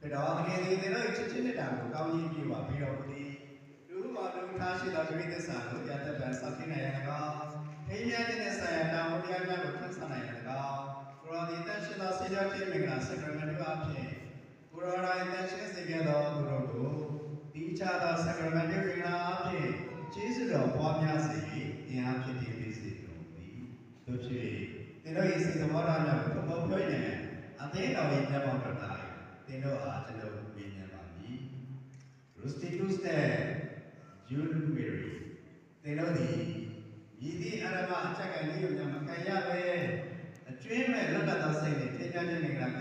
ဘယ်တော့တကယ်ဒီတော့ချစ်ချင်းနဲ့တာကိုကောင်းကြီးပြေပါပြီးတော့ဒီလူ့ဘာလူထားရှိသောဒိဋ္ဌိသစ္စာကိုရတတ်ပံစောင့်သိနိုင်ရတာကောထိမ်းမြတ်တဲ့ဆရာတောင်းတရားများကိုထမ်းဆောင်နိုင်ရတာကောကိုရောဒီတန်ရှင်သောစေတသိက်မင်္ဂလာစက္ကရမတုအဖြစ်ကိုရောတိုင်းတန်ရှင်စေခဲ့သောသူတို့ကိုဒီချသောစက္ကရမတုမင်္ဂလာအဖြစ်ကျေးဇူးတော်ပွားများစေတရားဖြစ်တည်ပေးစေကုန်သည်တို့ဖြစ်သင်တို့၏စိတ်သဘောထားများကိုပုံပြောနေအသေးတော်၏မျက်မှောက်တော်၌သင်တို့အားကျွန်တော်မြင်မြင်ပါမည် Rusticus နဲ့ Jude Mary သင်တို့သည်ဤသည့်အာရမအချက်ကန်လေးကိုမခံရပဲအကျွင်းမဲ့လွတ်လပ်သောစိတ်နဲ့ထိကြားခြင်းနဲ့ခံရ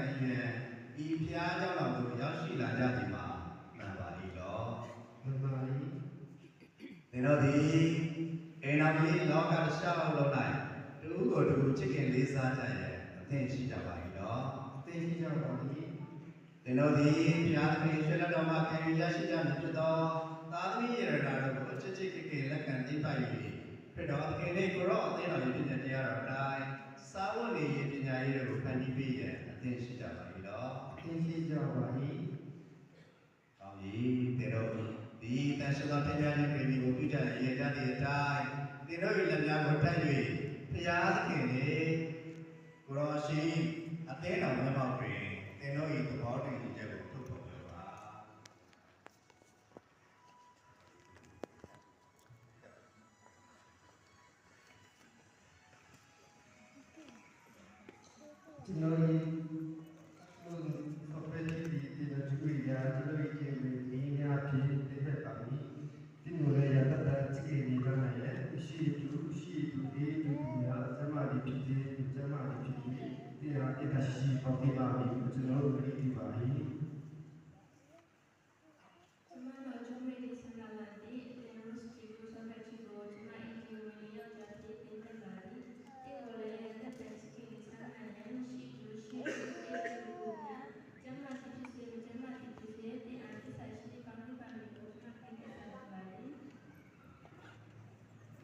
ဤဖျားကြောင့်တော်တို့ရောက်ရှိလာကြသည်မှာမှန်ပါ၏တော့မှန်ပါ၏သင်တို့သည်အိနာမီလောကရှောက်လုံး၌တူကိုတူချစ်ခင်လေးစားကြရဲ့အသင်ရှိကြပါ၏တော့အသင်ရှိကြပါ၏သင်တို့သည်ဘုရားသခင်ရွှေလက်တော်မှာခံယူရရှိကြမည်ဖြစ်သောသာသမီရတနာတို့ကိုအချစ်ချစ်ခင်လက်ခံသိပါ၏ဖြစ်တော်သခင်လေးကိုရောအသင်တော်၏ပြည့်တရားတော်တိုင်းစာဝတ်နေရေးပညာရေးတို့ကိုဖန်တီးပေးရဲ့အသင်ရှိကြပါ၏တော့အသင်ရှိကြပါ၏ကောင်းပြီသင်တို့ဒီတန်ရှင်းသောတရားခြင်းပြည်ကိုပြုကြတဲ့ရေကြတဲ့အတိုင်းသင်တို့၏လက်များကိုထပ်၍ဘုရားသခင်လေးကိုရောရှိအသင်တော်မျက်မှောက်တွင်သင်တို့၏သဘောတူညီချက်ကိုထုတ်ဖော်ပြပါကျွန်တော်ဒီအပယ်ကြီးဒီတဲ့သူတွေရာကျွန်တော်ဒီနေရာဖြစ်တဲ့ပါပြီဒီလိုရတတ်တဲ့စီဒီကနိုင်ရဲ့ရှိတူဒီတူရာဇမဒီဖြစ်တဲ့ဇမဒီဖြစ်တဲ့ဒီရာတိတရှိပေါ်ပြပါပြီကျွန်တော်တို့ဒီပါပြီ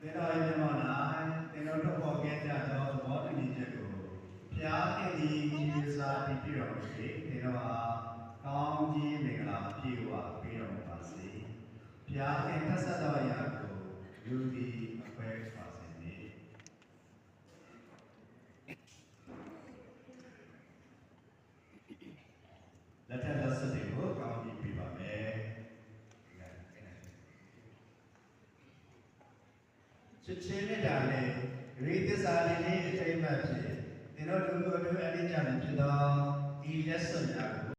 သင်တို့၏မျက်မှောက်၌သင်တို့ထုတ်ဖော်ခဲ့ကြသောသဘောတူညီချက်ကိုဘုရားသခင်သည်ကြီးစားပြီးပြတော်မူစေသင်တို့အားကောင်းကြီးမင်္ဂလာပြေဝပေးတော်မူပါစေဘုရားသခင်ထက်ဆက်သောအရာကိုလူသည်မခွဲပါစေနှင့်လက်ထက်လက်ဆက်တွေကိုကောင်းကြီးပေးပါမယ်ချစ်ချင်းနဲ့တာနဲ့ရိသစ္စာလေးအထိမ်းအမှတ်ဖြစ်သင်တို့လူတို့အတူအနိစ္စနဲ့ဖြစ်သောဒီလက်စွပ်များ